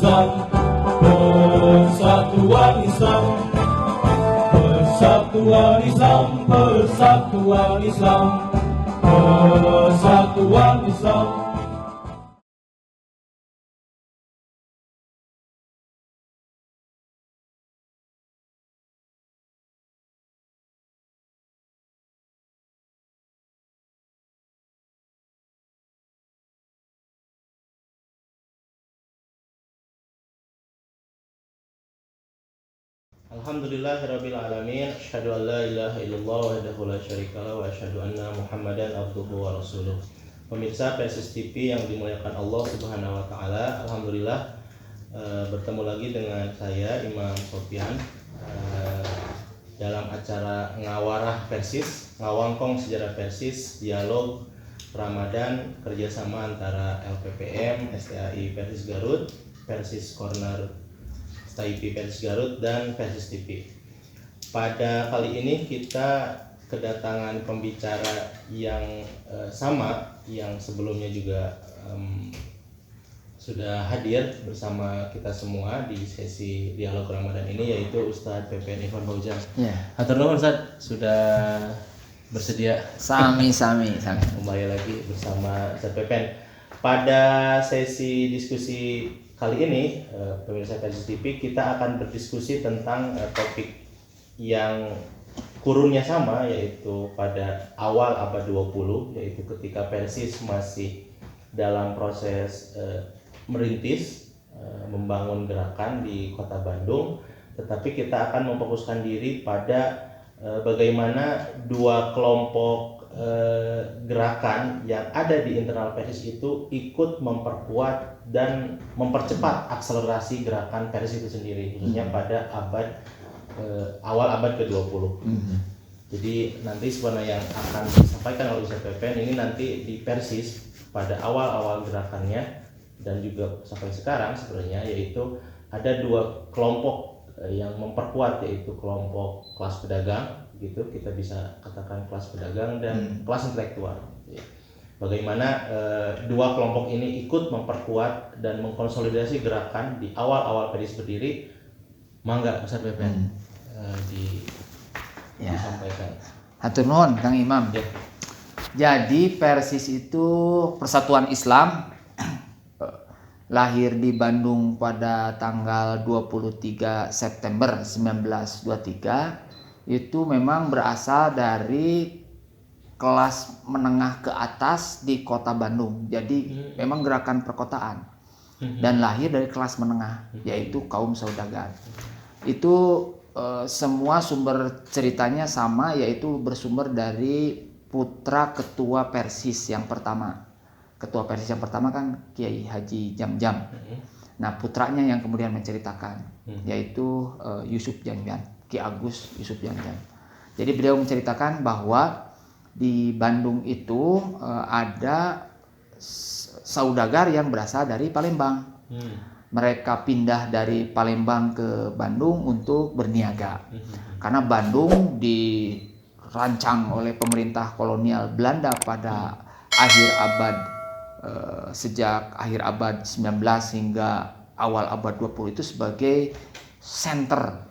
Islam, persatuan Islam, persatuan Islam, persatuan Islam, persatuan Islam. Alhamdulillahirabbil alamin, asyhadu an la ilaha illallah wahdahu la syarikalah wa asyhadu anna Muhammadan abduhu wa rasuluh. Pemirsa Persis TV yang dimuliakan Allah Subhanahu wa taala, alhamdulillah bertemu lagi dengan saya Imam Sofyan dalam acara Ngawarah Persis, Ngawangkong Sejarah Persis, dialog Ramadan kerjasama antara LPPM, STAI Persis Garut, Persis Corner STAIP Persis Garut, dan Persis TV. Pada kali ini kita kedatangan pembicara yang sama, yang sebelumnya juga sudah hadir bersama kita semua di sesi dialog Ramadan ini, yaitu Ustadz PPN Irfan Fauzan. Ya. Hatur nuhun Ustadz sudah bersedia. Sami. Kembali lagi bersama Ustadz PPN. Pada sesi diskusi kali ini, pemirsa Persis TV, kita akan berdiskusi tentang topik yang kurunnya sama, yaitu pada awal abad 20, yaitu ketika Persis masih dalam proses merintis, membangun gerakan di kota Bandung. Tetapi kita akan memfokuskan diri pada bagaimana dua kelompok gerakan yang ada di internal Persis itu ikut memperkuat dan mempercepat akselerasi gerakan Persis itu sendiri, khususnya pada awal abad ke-20. Jadi nanti sebenarnya yang akan disampaikan oleh Ustadz PPN ini nanti di Persis pada awal-awal gerakannya dan juga sampai sekarang sebenarnya, yaitu ada dua kelompok yang memperkuat, yaitu kelompok kelas pedagang, gitu kita bisa katakan kelas pedagang dan kelas intelektual. Bagaimana dua kelompok ini ikut memperkuat dan mengkonsolidasi gerakan di awal-awal Persis berdiri. Mangga Ustadz PPN disampaikan. Hatur nuhun Kang Imam. Ya. Jadi Persis itu Persatuan Islam, lahir di Bandung pada tanggal 23 September 1923. Itu memang berasal dari kelas menengah ke atas di kota Bandung. Jadi memang gerakan perkotaan dan lahir dari kelas menengah, yaitu kaum saudagar. Itu semua sumber ceritanya sama, yaitu bersumber dari putra ketua Persis yang pertama. Ketua Persis yang pertama kan Kiai Haji Jamjam. Nah, putranya yang kemudian menceritakan, yaitu Yusuf Jamjam, Ki Agus Yusuf Jamjam. Jadi beliau menceritakan bahwa di Bandung itu ada saudagar yang berasal dari Palembang. Mereka pindah dari Palembang ke Bandung untuk berniaga. Karena Bandung dirancang oleh pemerintah kolonial Belanda pada sejak akhir abad 19 hingga awal abad 20 itu sebagai center,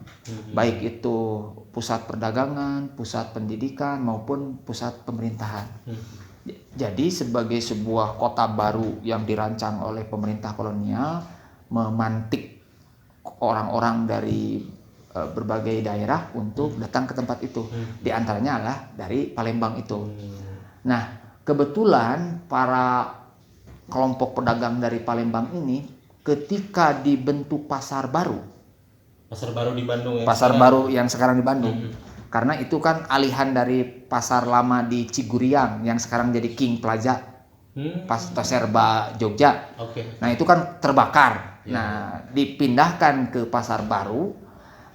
baik itu pusat perdagangan, pusat pendidikan maupun pusat pemerintahan. Jadi sebagai sebuah kota baru yang dirancang oleh pemerintah kolonial, memantik orang-orang dari berbagai daerah untuk datang ke tempat itu. Di antaranya adalah dari Palembang itu. Nah, kebetulan para kelompok pedagang dari Palembang ini ketika dibentuk pasar baru di Bandung, pasar baru yang sekarang di Bandung, karena itu kan alihan dari pasar lama di Ciguriang yang sekarang jadi King Plaza, pas Toserba Jogja. Nah itu kan terbakar. Nah dipindahkan ke pasar baru.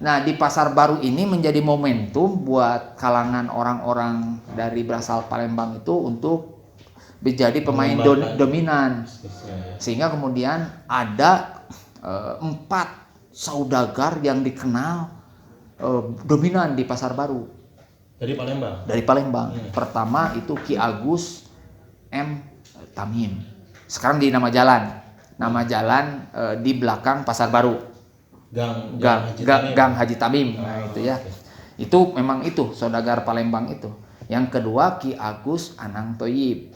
Nah di pasar baru ini menjadi momentum buat kalangan orang-orang dari berasal Palembang itu untuk menjadi pemain dominan, sehingga kemudian ada 4 saudagar yang dikenal dominan di pasar baru dari Palembang. Pertama itu Ki Agus M Tamim, sekarang di nama jalan nama jalan di belakang Pasar Baru. Gang Haji Tamim. Nah, itu ya. Okay. Itu memang itu saudagar Palembang itu. Yang kedua Ki Agus Anang Thoyib.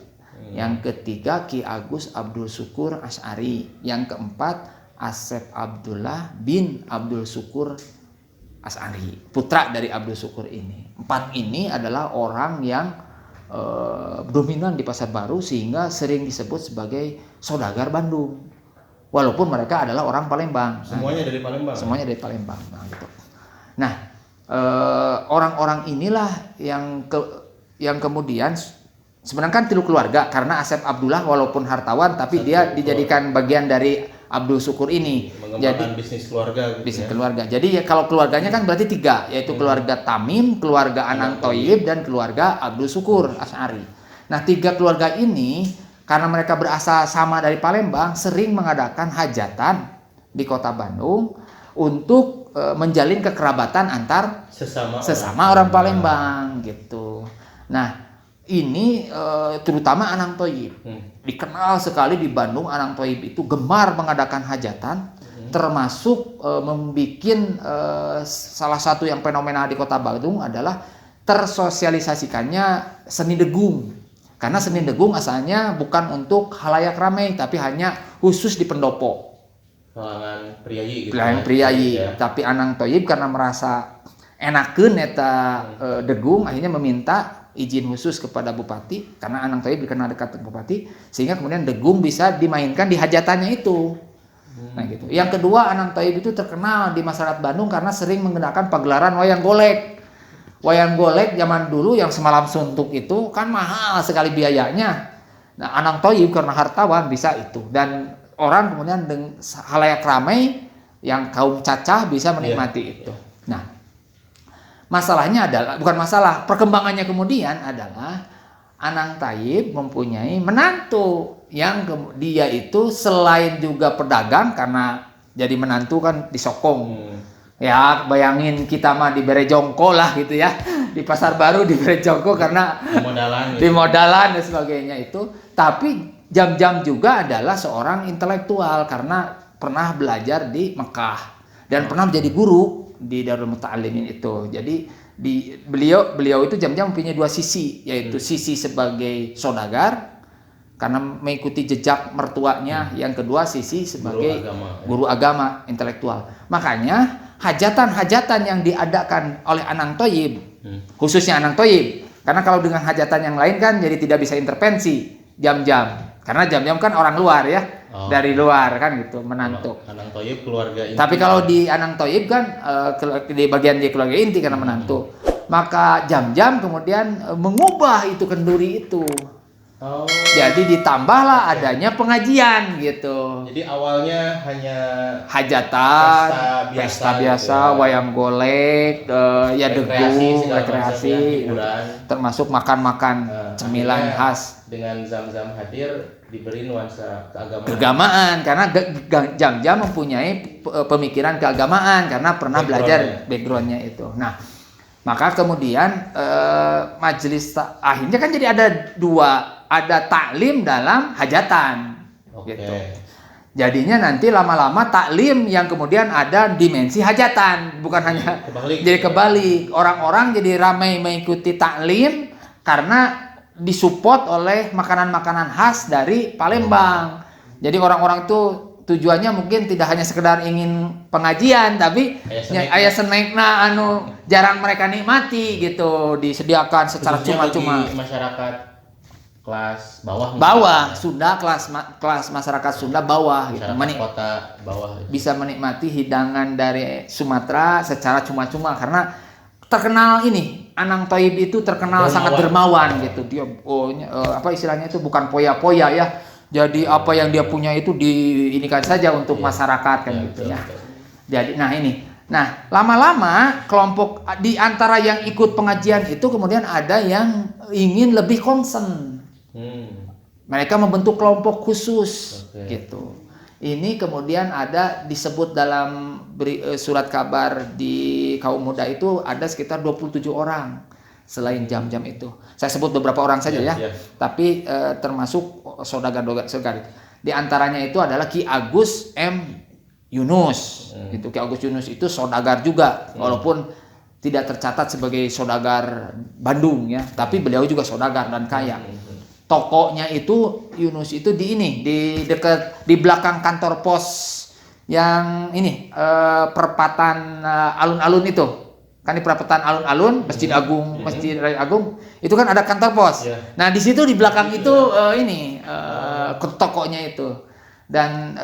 Yang ketiga Ki Agus Abdul Syukur Asy'ari. Yang keempat Asep Abdullah bin Abdul Syukur Asy'ari, putra dari Abdul Syukur ini. 4 ini adalah orang yang dominan di Pasar Baru sehingga sering disebut sebagai saudagar Bandung. Walaupun mereka adalah orang Palembang. Semuanya dari Palembang. Semuanya dari Palembang. Nah, gitu. Nah, orang-orang inilah yang kemudian sebenarnya kan tilu keluarga, karena Asep Abdullah walaupun hartawan tapi dia dijadikan bagian dari Abdul Syukur ini. Mengembangkan bisnis keluarga gitu. Bisnis keluarga. Jadi ya kalau keluarganya kan berarti 3, yaitu keluarga Tamim, keluarga Anang Thoyib, dan keluarga Abdul Syukur Asy'ari. Nah, 3 keluarga ini karena mereka berasal sama dari Palembang, sering mengadakan hajatan di Kota Bandung untuk menjalin kekerabatan antar sesama orang Palembang gitu. Nah, ini terutama Anang Thoyib. Dikenal sekali di Bandung, Anang Thoyib itu gemar mengadakan hajatan, termasuk membuat salah satu yang fenomenal di Kota Bandung adalah tersosialisasikannya seni degung. Karena seni degung asalnya bukan untuk halayak ramai, tapi hanya khusus di pendopo. Kalangan priayi gitu. Kalangan priayi. Ya. Tapi Anang Thoyib karena merasa enakeun eta degung, akhirnya meminta izin khusus kepada bupati, karena Anang Thoyib dikenal dekat dengan bupati, sehingga kemudian degung bisa dimainkan di hajatannya itu. Nah gitu. Yang kedua, Anang Thoyib itu terkenal di masyarakat Bandung karena sering menggunakan pagelaran wayang golek. Wayang golek zaman dulu yang semalam suntuk itu kan mahal sekali biayanya. Nah, Anang Thoyib karena hartawan bisa itu, dan orang kemudian halayak ramai yang kaum cacah bisa menikmati itu. Nah, masalahnya adalah, bukan masalah, perkembangannya kemudian adalah Anang Thoyib mempunyai menantu yang dia itu selain juga pedagang, karena jadi menantu kan disokong. Ya bayangin kita mah di Berejongko lah gitu ya, di Pasar Baru di Berejongko karena di modalan dan sebagainya itu. Tapi jam-jam juga adalah seorang intelektual karena pernah belajar di Mekah dan pernah menjadi guru di Darul Muta'allimin itu. Jadi beliau itu jam-jam mempunyai 2 sisi, yaitu sisi sebagai saudagar karena mengikuti jejak mertuanya, yang kedua sisi sebagai guru agama intelektual. Makanya hajatan-hajatan yang diadakan oleh Anang Thoyib, khususnya Anang Thoyib, karena kalau dengan hajatan yang lain kan jadi tidak bisa intervensi jam-jam, karena jam-jam kan orang luar ya. Dari luar kan gitu, menantu. Anang Thoyib keluarga inti. Tapi kalau di Anang Thoyib kan di bagian dia keluarga inti karena menantu. Maka jam-jam kemudian mengubah itu kenduri itu. Jadi ditambahlah adanya pengajian gitu. Jadi awalnya hanya hajatan, biasa pesta biasa, gitu. Wayang golek, ya degung, rekreasi, termasuk makan-makan cemilan khas. Dengan Zam-Zam hadir diberi nuansa keagamaan karena jam-jam mempunyai pemikiran keagamaan karena pernah belajar backgroundnya itu. Nah, maka kemudian majelis akhirnya kan jadi ada 2, ada taklim dalam hajatan, gitu. Jadinya nanti lama-lama taklim yang kemudian ada dimensi hajatan, bukan hanya jadi kebalik. Orang-orang jadi ramai mengikuti taklim karena disupport oleh makanan-makanan khas dari Palembang. Jadi orang-orang itu tujuannya mungkin tidak hanya sekedar ingin pengajian, tapi aya snackna anu jarang mereka nikmati gitu, disediakan secara cuma-cuma. Masyarakat kelas bawah Sunda, kelas masyarakat Sunda bawah gitu. Kota bawah bisa menikmati hidangan dari Sumatera secara cuma-cuma karena terkenal ini Anang Thoyib itu terkenal sangat dermawan gitu. Dia apa istilahnya itu bukan poya-poya ya. Jadi apa yang dia punya itu diinikan saja untuk masyarakat kan gitu ya. Jadi nah lama-lama kelompok di antara yang ikut pengajian itu kemudian ada yang ingin lebih concern. Mereka membentuk kelompok khusus gitu. Ini kemudian ada disebut dalam surat kabar di kaum muda itu ada sekitar 27 orang selain jam-jam itu. Saya sebut beberapa orang saja ya. Tapi termasuk saudagar-saudagar. Di antaranya itu adalah Ki Agus M. Yunus. Itu Ki Agus Yunus itu saudagar juga, walaupun tidak tercatat sebagai saudagar Bandung ya, tapi beliau juga saudagar dan kaya. Tokonya itu Yunus itu di dekat di belakang kantor pos yang ini perempatan alun-alun itu. Kan di perempatan alun-alun Masjid Agung, Masjid Raya Agung itu kan ada kantor pos. Nah, di situ di belakang itu tokonya itu. Dan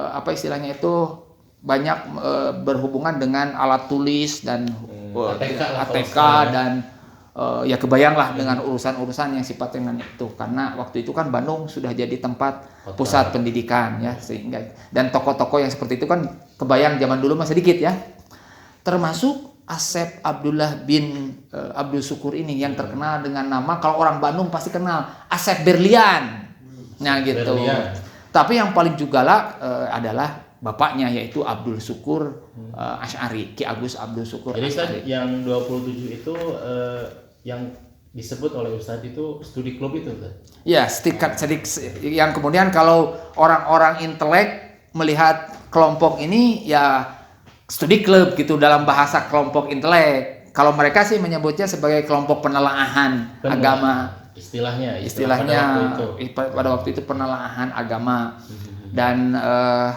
apa istilahnya itu banyak berhubungan dengan alat tulis dan ATK dan ya kebayanglah dengan urusan-urusan yang sifatnya dengan itu, karena waktu itu kan Bandung sudah jadi tempat pusat pendidikan ya, sehingga dan tokoh-tokoh yang seperti itu kan kebayang zaman dulu masih sedikit ya, termasuk Asep Abdullah bin Abdul Syukur ini yang terkenal dengan nama, kalau orang Bandung pasti kenal Asep Berlian. Nah gitu. Tapi yang paling juga adalah bapaknya, yaitu Abdul Syukur Asy'ari, Ki Agus Abdul Syukur Asy'ari. Jadi yang 27 itu yang disebut oleh Ustadz itu studi klub itu, Ustadz? Ya, yang kemudian kalau orang-orang intelek melihat kelompok ini ya studi klub gitu dalam bahasa kelompok intelek. Kalau mereka sih menyebutnya sebagai kelompok penelaahan agama. Istilahnya pada waktu itu penelaahan agama. Dan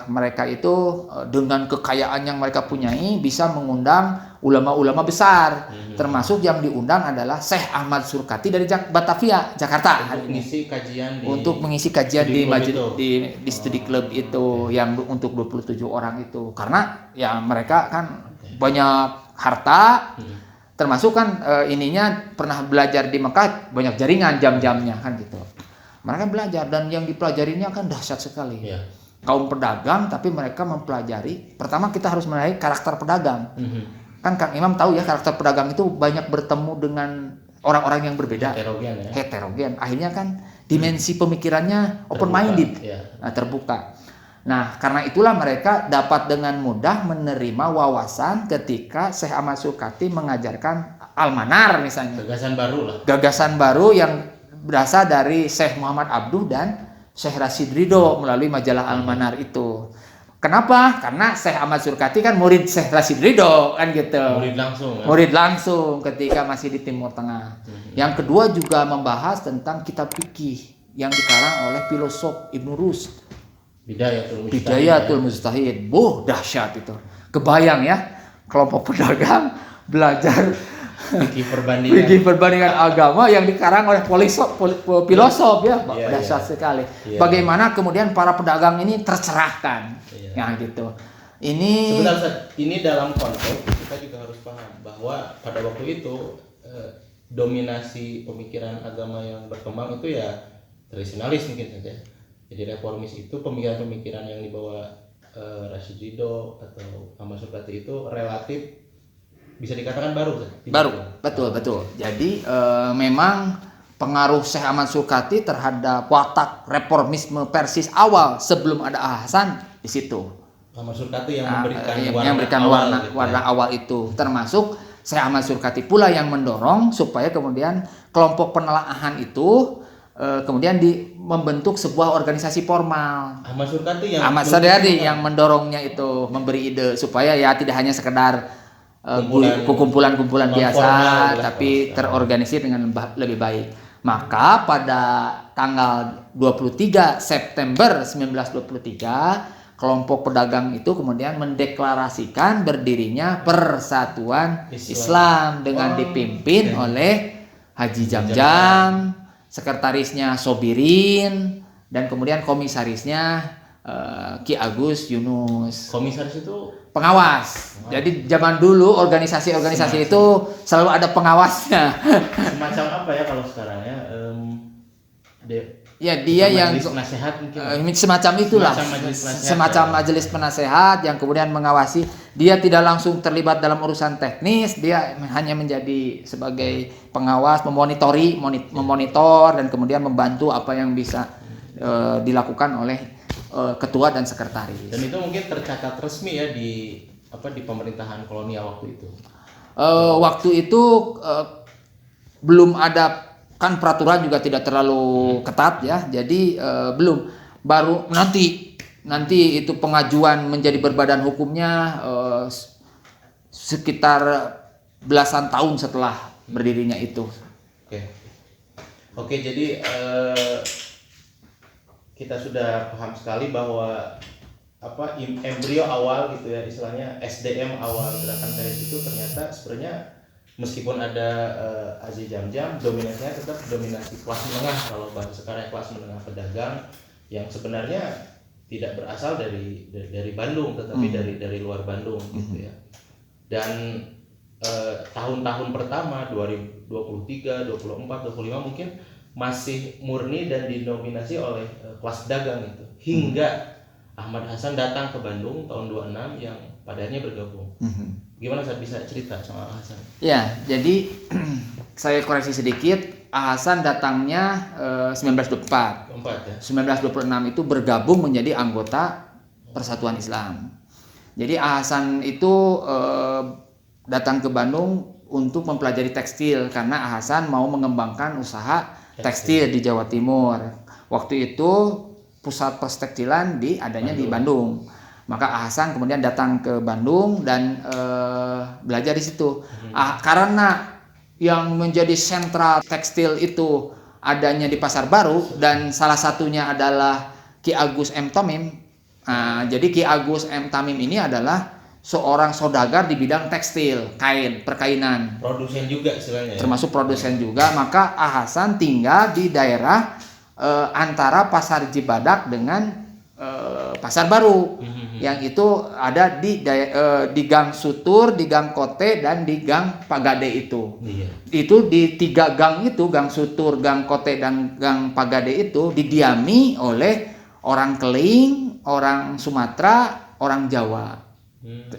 mereka itu dengan kekayaan yang mereka punyai bisa mengundang ulama-ulama besar, termasuk yang diundang adalah Syekh Ahmad Surkati dari Batavia, Jakarta untuk mengisi kajian di studi klub itu yang untuk 27 orang itu, karena ya mereka kan banyak harta, termasuk kan pernah belajar di Mekah, banyak jaringan jam-jamnya kan gitu. Mereka belajar dan yang dipelajarinya kan dahsyat sekali. Kaum pedagang, tapi mereka mempelajari. Pertama kita harus mengenai karakter pedagang. Kan Kang Imam tahu ya, karakter pedagang itu banyak bertemu dengan orang-orang yang berbeda. Heterogen. Akhirnya kan dimensi pemikirannya open minded, terbuka. Nah, karena itulah mereka dapat dengan mudah menerima wawasan ketika Syekh Ahmad Surkati mengajarkan Al-Manar misalnya. Gagasan baru yang berasal dari Syekh Muhammad Abduh dan Syekh Rashid Ridho melalui majalah Al-Manar itu. Kenapa? Karena Syekh Ahmad Surkati kan murid Syekh Rashid Ridho kan gitu. Murid langsung ketika masih di Timur Tengah. Yang kedua juga membahas tentang kitab fikih yang dikarang oleh filosof Ibnu Rushd. Bidayatul Mujtahid. Dahsyat itu. Kebayang ya, kelompok pedagang belajar fikih perbandingan agama yang dikarang oleh filosof ya, dahsyat sekali. Bagaimana kemudian para pedagang ini tercerahkan, ya gitu. Ini dalam konteks kita juga harus paham bahwa pada waktu itu dominasi pemikiran agama yang berkembang itu ya tradisionalis mungkin saja. Jadi reformis itu pemikiran-pemikiran yang dibawa Rashid Ridho atau Ahmad Surkati itu relatif bisa dikatakan baru. Betul. Jadi memang pengaruh Syekh Ahmad Surkati terhadap watak reformisme Persis awal sebelum ada Hasan di situ. Ahmad Surkati yang memberikan warna awal itu, termasuk Syekh Ahmad Surkati pula yang mendorong supaya kemudian kelompok penelaahan itu kemudian membentuk sebuah organisasi formal. Ahmad Surkati yang mendorongnya itu, memberi ide supaya ya tidak hanya sekedar kumpulan-kumpulan biasa, tapi terorganisir dengan lebih baik. Maka pada tanggal 23 September 1923 kelompok pedagang itu kemudian mendeklarasikan berdirinya Persatuan Islam dengan dipimpin oleh Haji Jamjam, sekretarisnya Sobirin, dan kemudian komisarisnya Ki Agus Yunus. Komisaris itu pengawas. Jadi zaman dulu organisasi-organisasi itu selalu ada pengawasnya. Semacam apa ya kalau sekarang ya? Dia yang penasehat mungkin. Semacam itulah. Semacam majelis penasehat yang kemudian mengawasi. Dia tidak langsung terlibat dalam urusan teknis, dia hanya menjadi sebagai pengawas, memonitor dan kemudian membantu apa yang bisa dilakukan oleh ketua dan sekretaris. Dan itu mungkin tercatat resmi ya di pemerintahan kolonial waktu itu. Waktu itu belum ada, kan peraturan juga tidak terlalu ketat ya. Jadi belum. baru nanti itu pengajuan menjadi berbadan hukumnya sekitar belasan tahun setelah berdirinya itu. Oke, jadi kita sudah paham sekali bahwa embrio awal gitu ya, istilahnya SDM awal gerakan THS itu ternyata sebenarnya meskipun ada Aziz Jamjam, dominasinya tetap dominasi kelas menengah, kalau bahasa sekarang kelas menengah pedagang yang sebenarnya tidak berasal dari Bandung, tetapi dari luar Bandung gitu ya. Dan tahun-tahun pertama 2023, 24, 25 mungkin masih murni dan didominasi oleh kelas pedagang itu, hingga Ahmad Hasan datang ke Bandung tahun 26 yang padanya bergabung. Gimana saya bisa cerita sama Hasan? Ya, jadi saya koreksi sedikit. Hasan datangnya 1924. 1926 itu bergabung menjadi anggota Persatuan Islam. Jadi Hasan itu datang ke Bandung untuk mempelajari tekstil karena Hasan mau mengembangkan usaha tekstil di Jawa Timur. Waktu itu pusat perstektilan adanya di Bandung. Maka Hasan kemudian datang ke Bandung dan belajar di situ. Karena yang menjadi sentra tekstil itu adanya di Pasar Baru dan salah satunya adalah Ki Agus M. Tamim. Jadi Ki Agus M. Tamim ini adalah seorang saudagar di bidang tekstil, kain, perkainan. Produsen juga istilahnya. Termasuk produsen juga. Maka Hasan tinggal di daerah antara Pasar Cibadak dengan Pasar Baru. Yang itu ada di Gang Sutur, di Gang Kote, dan di Gang Pagade itu. Itu di 3 gang itu, Gang Sutur, Gang Kote, dan Gang Pagade itu didiami oleh orang Keling, orang Sumatera, orang Jawa.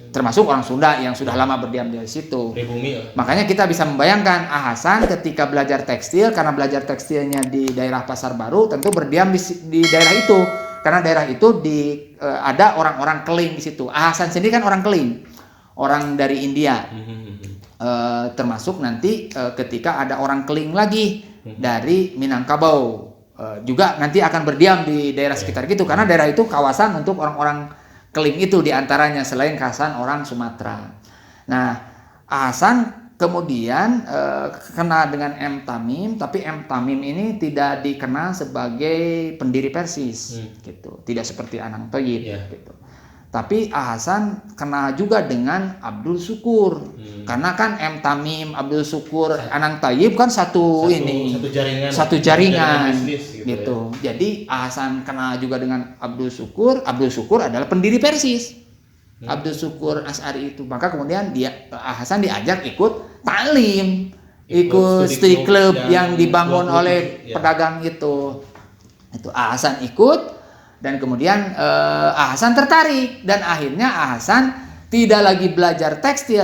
Termasuk orang Sunda yang sudah lama berdiam di situ. Makanya kita bisa membayangkan Hasan ketika belajar tekstil, karena belajar tekstilnya di daerah Pasar Baru, tentu berdiam di daerah itu. Karena daerah itu ada orang-orang Keling di situ. Hasan sendiri kan orang Keling, orang dari India. Termasuk nanti ketika ada orang Keling lagi dari Minangkabau, juga nanti akan berdiam di daerah sekitar gitu. Karena daerah itu kawasan untuk orang-orang Keling itu diantaranya, selain Hasan orang Sumatera. Nah, Hasan kemudian kenal dengan M. Tamim, tapi M. Tamim ini tidak dikenal sebagai pendiri Persis, gitu. Tidak seperti Anang Thayyib, gitu. Tapi Hasan kenal juga dengan Abdul Syukur, karena kan M. Tamim, Abdul Syukur, Anang Thayyib kan satu jaringan bisnis, gitu. Ya. Jadi Hasan kenal juga dengan Abdul Syukur. Abdul Syukur adalah pendiri Persis. Abdul Syukur Asy'ari itu. Maka kemudian Hasan diajak ikut taklim, ikut studi club yang dibangun oleh pedagang itu. Itu Hasan ikut. Dan kemudian Hasan tertarik, dan akhirnya Hasan tidak lagi belajar tekstil.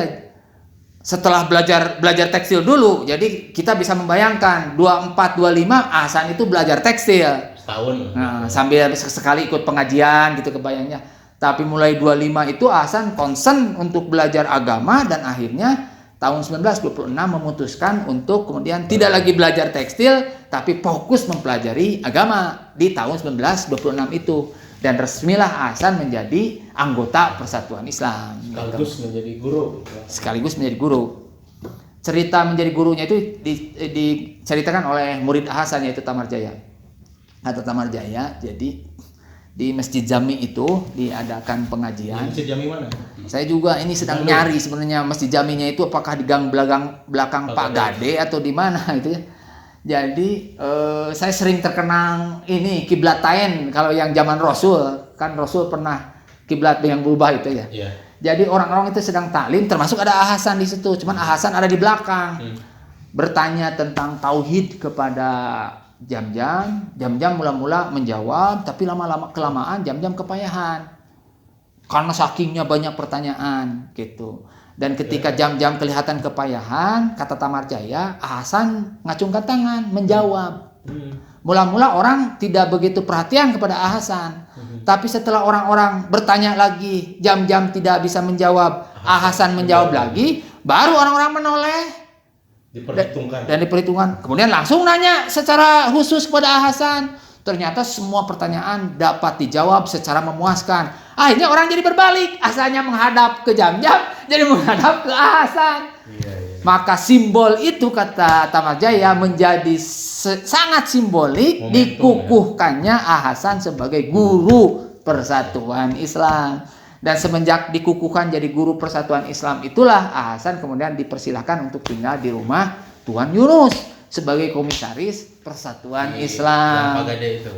Setelah belajar tekstil dulu, jadi kita bisa membayangkan 24-25 Hasan itu belajar tekstil setahun. Nah, sambil sekali ikut pengajian gitu kebayangnya. Tapi mulai 25 itu Hasan concern untuk belajar agama, dan akhirnya tahun 1926 memutuskan untuk kemudian tidak lagi belajar tekstil, tapi fokus mempelajari agama di tahun 1926 itu. Dan resmilah Hasan menjadi anggota Persatuan Islam. Sekaligus menjadi guru. Cerita menjadi gurunya itu diceritakan oleh murid Hasan, yaitu Tamarjaya. Atau Tamarjaya, jadi di Masjid Jami itu diadakan pengajian. Masjid Jami mana? Saya juga ini sedang nyari sebenarnya Masjid Jaminya itu apakah di gang belakang Pak Gade atau di mana itu ya. Jadi saya sering terkenang ini kiblatain kalau yang zaman Rasul, kan Rasul pernah kiblat yang berubah itu ya. Yeah. Jadi orang-orang itu sedang taklim, termasuk ada Hasan di situ. Cuman Hasan ada di belakang. Bertanya tentang tauhid kepada Jamjam mula-mula menjawab, tapi lama-lama kelamaan Jamjam kepayahan karena sakingnya banyak pertanyaan gitu. Dan ketika Jamjam kelihatan kepayahan, kata Tamarjaya, Hasan ngacungkan tangan menjawab. Mula-mula orang tidak begitu perhatian kepada Hasan, tapi setelah orang-orang bertanya lagi, Jamjam tidak bisa menjawab, Hasan menjawab lagi, baru orang-orang menoleh. Diperhitungkan. Kemudian langsung nanya secara khusus kepada Hasan, ternyata semua pertanyaan dapat dijawab secara memuaskan. Akhirnya orang jadi berbalik, asalnya menghadap ke Jam-Jam jadi menghadap ke Hasan. Maka simbol itu, kata Tamarjaya, menjadi sangat simbolik momentum, dikukuhkannya Hasan sebagai guru persatuan Islam. Dan semenjak dikukuhkan jadi guru persatuan Islam itulah Hasan kemudian dipersilahkan untuk tinggal di rumah Tuan Yunus sebagai komisaris persatuan Islam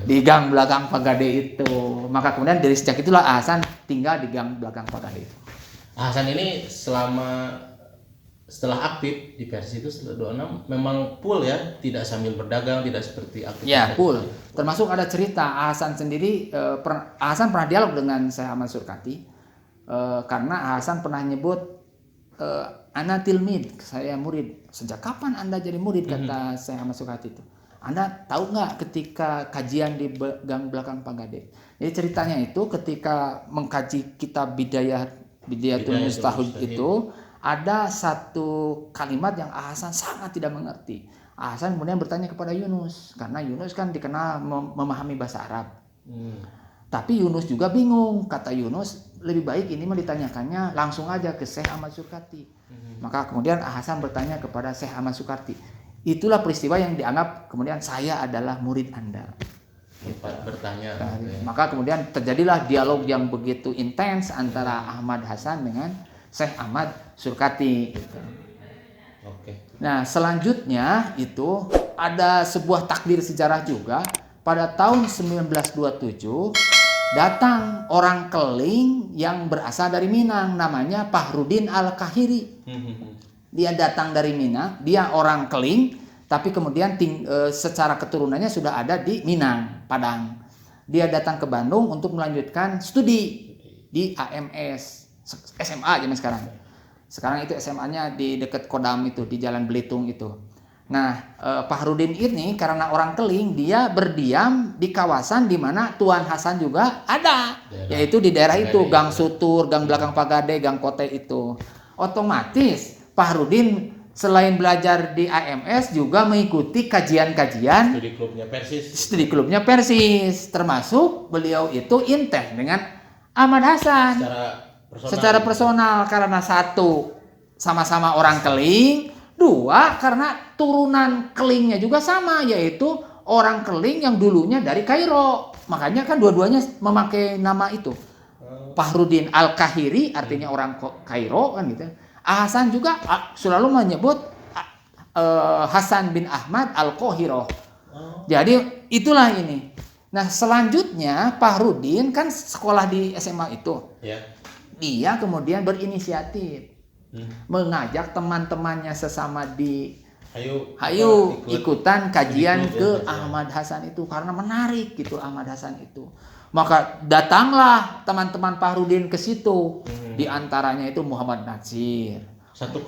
di gang belakang Pagade itu. Maka kemudian dari sejak itulah Hasan tinggal di gang belakang Pagade itu. Hasan ini setelah aktif di Persi itu setelah 26 memang full ya, tidak sambil berdagang, tidak seperti aktif. Ya, full. Termasuk ada cerita Hasan sendiri, Hasan pernah dialog dengan Syekh Ahmad Surkati, karena Hasan pernah nyebut ana tilmid, saya murid. Sejak kapan Anda jadi murid, kata Syekh Ahmad Surkati itu. Anda tahu nggak ketika kajian di gang belakang Pagade? Jadi ceritanya itu ketika mengkaji kitab Bidayatul Mustahid itu, ada satu kalimat yang Hasan sangat tidak mengerti. Hasan kemudian bertanya kepada Yunus, karena Yunus kan dikenal memahami bahasa Arab. Tapi Yunus juga bingung. Kata Yunus, lebih baik ini mah ditanyakannya langsung aja ke Syekh Ahmad Surkati. Maka kemudian Hasan bertanya kepada Syekh Ahmad Surkati. Itulah peristiwa yang dianggap kemudian saya adalah murid Anda. Bertanya. Maka kemudian terjadilah dialog yang begitu intens antara Ahmad Hasan dengan Syekh Ahmad Surkati. Oke. Nah, selanjutnya itu ada sebuah takdir sejarah juga. Pada tahun 1927 datang orang Keling yang berasal dari Minang, namanya Fahrudin Al-Kahiri. Dia datang dari Minang, dia orang Keling, tapi kemudian secara keturunannya sudah ada di Minang, Padang. Dia datang ke Bandung untuk melanjutkan studi di AMS. SMA zaman sekarang. Sekarang itu SMA-nya di dekat Kodam itu, di Jalan Belitung itu. Nah, Fahrudin ini karena orang Keling, dia berdiam di kawasan di mana Tuan Hasan juga ada, yaitu di daerah itu, Gang Sutur, Gang Belakang Pagade, Gang Kote itu. Otomatis Fahrudin selain belajar di AMS juga mengikuti kajian-kajian studi klubnya Persis, termasuk beliau itu intens dengan Ahmad Hasan. Secara personal, karena satu sama-sama orang Keling, dua karena turunan Kelingnya juga sama, yaitu orang Keling yang dulunya dari Kairo. Makanya kan dua-duanya memakai nama itu. Fahrudin Al-Kahiri artinya orang Kairo kan gitu. Hasan juga selalu menyebut Hasan bin Ahmad Al-Qahiro. Jadi itulah ini. Nah, selanjutnya Fahrudin kan sekolah di SMA itu. Dia kemudian berinisiatif mengajak teman-temannya sesama di Hayu ikutan kajian ke Ahmad Hasan itu, karena menarik gitu Ahmad Hasan itu. Maka datanglah teman-teman Fahrudin ke situ. Di antaranya itu Muhammad Natsir. Satu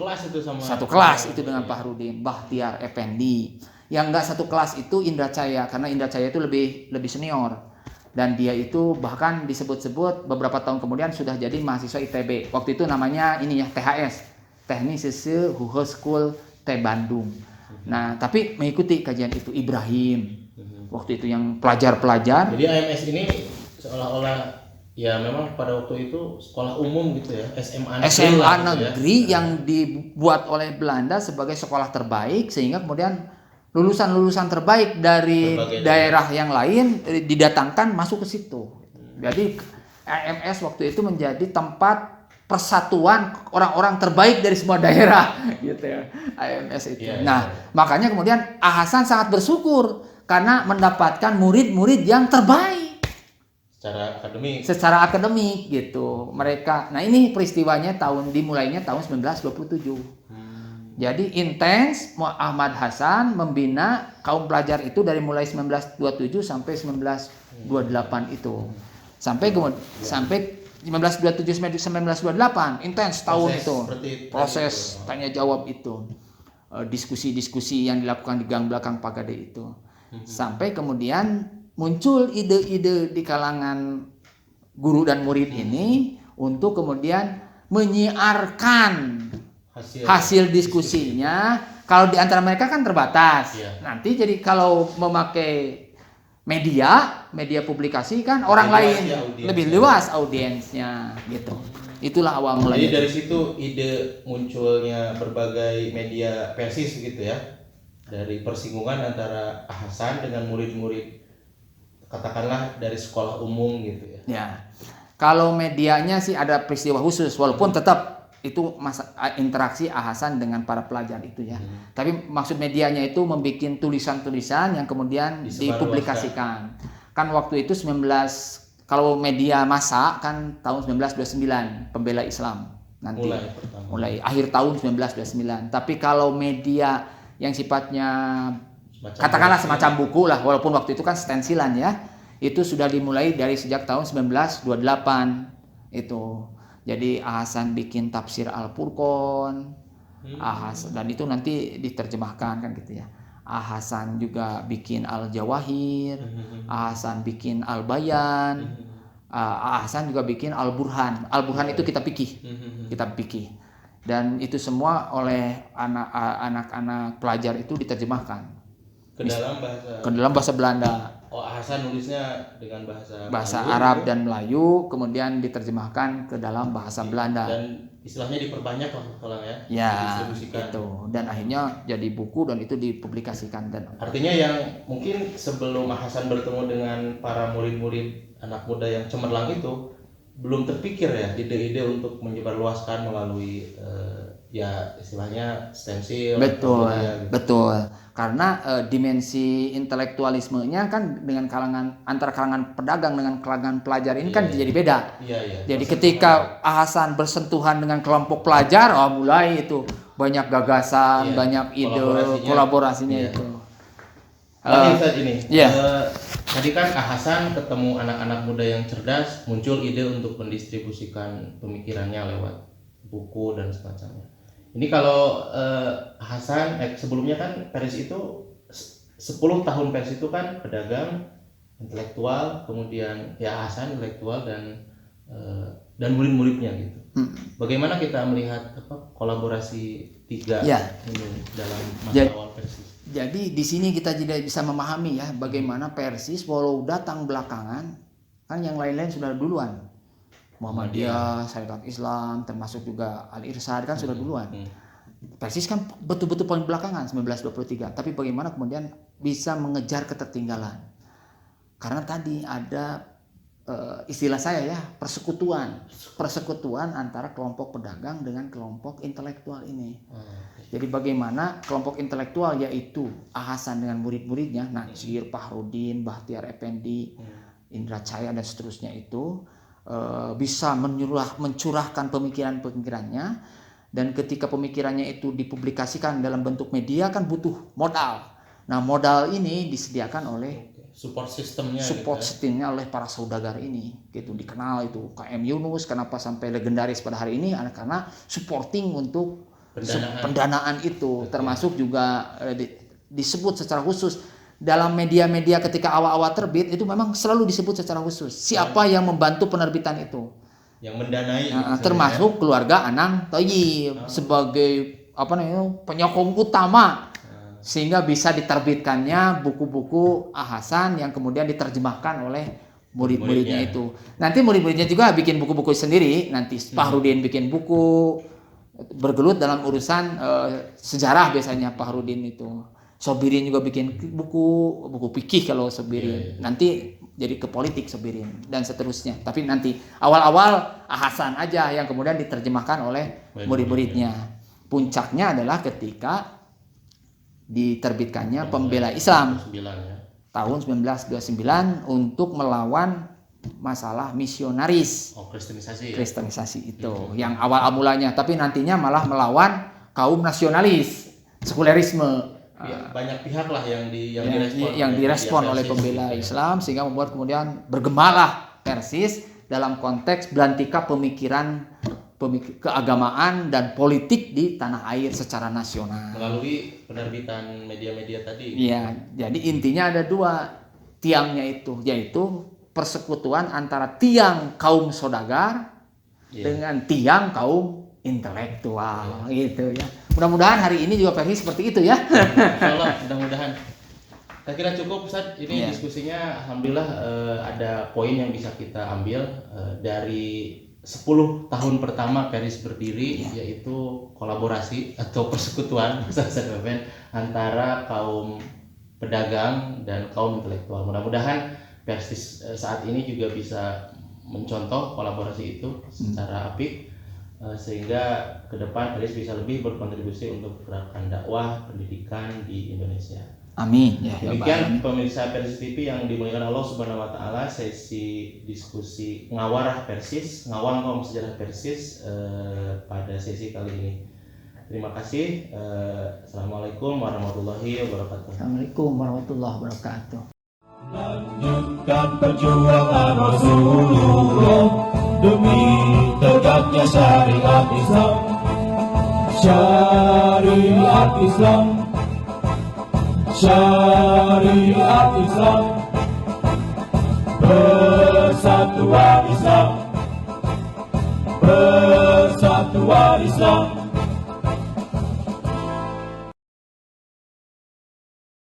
kelas itu dengan Fahrudin, Bahtiar Effendi. Yang enggak satu kelas itu Indra Caya, karena Indra Caya itu lebih senior. Dan dia itu bahkan disebut-sebut beberapa tahun kemudian sudah jadi mahasiswa ITB. Waktu itu namanya ini ya, THS, Technische Hochschule T Bandung. Nah, tapi mengikuti kajian itu Ibrahim. Waktu itu yang pelajar-pelajar. Jadi AMS ini seolah-olah ya memang pada waktu itu sekolah umum gitu ya, SMA negeri ya, yang dibuat oleh Belanda sebagai sekolah terbaik, sehingga kemudian lulusan-lulusan terbaik dari daerah yang lain didatangkan masuk ke situ. Jadi AMS waktu itu menjadi tempat persatuan orang-orang terbaik dari semua daerah gitu ya, AMS itu. Makanya kemudian Hasan sangat bersyukur karena mendapatkan murid-murid yang terbaik secara akademik gitu. Mereka, nah ini peristiwanya dimulainya tahun 1927. Jadi intens Ahmad Hasan membina kaum pelajar itu dari mulai 1927 sampai 1928 itu. Sampai 1927 1928 intens tahun itu. Proses tanya jawab itu. Diskusi-diskusi yang dilakukan di gang belakang Pagade itu. Sampai kemudian muncul ide-ide di kalangan guru dan murid ini untuk kemudian menyiarkan hasil diskusinya. Kalau di antara mereka kan terbatas. Nanti jadi kalau memakai media publikasi kan orang Lebih lain luas ya audiensnya. lebih luas audiensnya gitu. Itulah awal Jadi mulanya. dari situ ide munculnya berbagai media Persis gitu ya, dari persinggungan antara Hasan dengan murid-murid katakanlah dari sekolah umum gitu ya. Ya, kalau medianya sih ada peristiwa khusus, walaupun tetap itu interaksi Hasan dengan para pelajar itu ya. Tapi maksud medianya itu membuat tulisan-tulisan yang kemudian dipublikasikan. Kan waktu itu kalau media massa kan tahun 1929 Pembela Islam nanti mulai akhir tahun 1929. Tapi kalau media yang sifatnya katakanlah semacam buku lah, walaupun waktu itu kan stensilan ya, itu sudah dimulai dari sejak tahun 1928 itu. Jadi Hasan bikin tafsir Al-Furqan, dan itu nanti diterjemahkan kan gitu ya. Hasan juga bikin Al-Jawahir, Hasan bikin Al-Bayan, Hasan juga bikin Al-Burhan. Al-Burhan itu kitab fikih. Dan itu semua oleh anak-anak pelajar itu diterjemahkan ke dalam bahasa Belanda. Oh, Hasan nulisnya dengan bahasa Arab dan Melayu, kemudian diterjemahkan ke dalam bahasa Belanda. Dan istilahnya diperbanyak lah kalau ya. Ya, didistribusikan. itu. Dan akhirnya jadi buku dan itu dipublikasikan. Dan artinya yang mungkin sebelum Hasan bertemu dengan para murid-murid anak muda yang cemerlang itu belum terpikir ya ide-ide untuk menyebarluaskan melalui ya istilahnya stensil. Betul, gitu. betul. Karena dimensi intelektualismenya kan dengan antara kalangan pedagang dengan kalangan pelajar ini kan jadi beda. Jadi ketika Hasan bersentuhan dengan kelompok pelajar, mulai itu banyak gagasan, banyak ide, kolaborasinya itu. Saat ini, tadi kan Hasan ketemu anak-anak muda yang cerdas, muncul ide untuk mendistribusikan pemikirannya lewat buku dan semacamnya. Ini kalau Hasan sebelumnya kan Persis itu 10 tahun Persis itu kan pedagang, intelektual, kemudian ya Hasan intelektual dan murid-muridnya gitu. Bagaimana kita melihat kolaborasi tiga ini dalam masa awal Persis? Jadi di sini kita tidak bisa memahami ya bagaimana Persis walau datang belakangan kan yang lain-lain sudah duluan. Muhammadiyah, Syarikat Islam, termasuk juga Al-Irsyad kan sudah duluan. Persis kan betul-betul paling belakangan 1923. Tapi bagaimana kemudian bisa mengejar ketertinggalan? Karena tadi ada istilah saya ya persekutuan antara kelompok pedagang dengan kelompok intelektual ini. Jadi bagaimana kelompok intelektual yaitu Hasan dengan murid-muridnya, Natsir, Fahrudin, Bahtiar Effendi, Indra Caya dan seterusnya itu bisa mencurahkan pemikirannya, dan ketika pemikirannya itu dipublikasikan dalam bentuk media kan butuh modal. Nah, modal ini disediakan oleh support sistemnya oleh para saudagar ini gitu. Dikenal itu KM Yunus, kenapa sampai legendaris pada hari ini karena supporting untuk pendanaan itu. Termasuk juga disebut secara khusus dalam media-media ketika awal-awal terbit itu memang selalu disebut secara khusus siapa yang membantu penerbitan itu, yang mendanai termasuk keluarga Anang Thayyib sebagai penyokong utama sehingga bisa diterbitkannya buku-buku Hasan yang kemudian diterjemahkan oleh murid-muridnya itu. Nanti murid-muridnya juga bikin buku-buku sendiri, nanti Fahrudin bikin buku bergelut dalam urusan sejarah biasanya Fahrudin itu. Sobirin juga bikin buku fikih kalau Sobirin. Nanti jadi ke politik Sobirin dan seterusnya. Tapi nanti awal-awal Hasan aja yang kemudian diterjemahkan oleh murid-muridnya. Puncaknya adalah ketika diterbitkannya Pembela Islam tahun 1929 untuk melawan masalah misionaris. Kristenisasi itu yang awal mulanya, tapi nantinya malah melawan kaum nasionalis, sekulerisme. Banyak pihak lah yang direspon oleh Pembela Islam sehingga membuat kemudian bergemalah Persis dalam konteks belantika pemikiran keagamaan dan politik di tanah air secara nasional melalui penerbitan media-media tadi. Iya, jadi intinya ada dua tiangnya itu, yaitu persekutuan antara tiang kaum saudagar dengan tiang kaum intelektual gitu ya. Mudah-mudahan hari ini juga Persis seperti itu ya. Insyaallah, mudah-mudahan. Saya kira cukup Ustaz, ini Iya. diskusinya alhamdulillah ada poin yang bisa kita ambil dari 10 tahun pertama Peris berdiri, yaitu kolaborasi atau persekutuan antara kaum pedagang dan kaum intelektual. Mudah-mudahan Persis saat ini juga bisa mencontoh kolaborasi itu secara apik, sehingga ke depan Peris bisa lebih berkontribusi untuk gerakan dakwah pendidikan di Indonesia. Amin. Ya, Demikian pemirsa Persis TV yang dimuliakan Allah Subhanahu wa taala, sesi diskusi ngawarah Persis, ngawang kaum sejarah Persis pada sesi kali ini. Terima kasih. Assalamualaikum warahmatullahi wabarakatuh. Assalamualaikum warahmatullahi wabarakatuh. Lanjutkan perjuangan Rasulullah demi tegaknya syariat Islam. Syariat Islam, syariat Islam, persatuan Islam, persatuan Islam.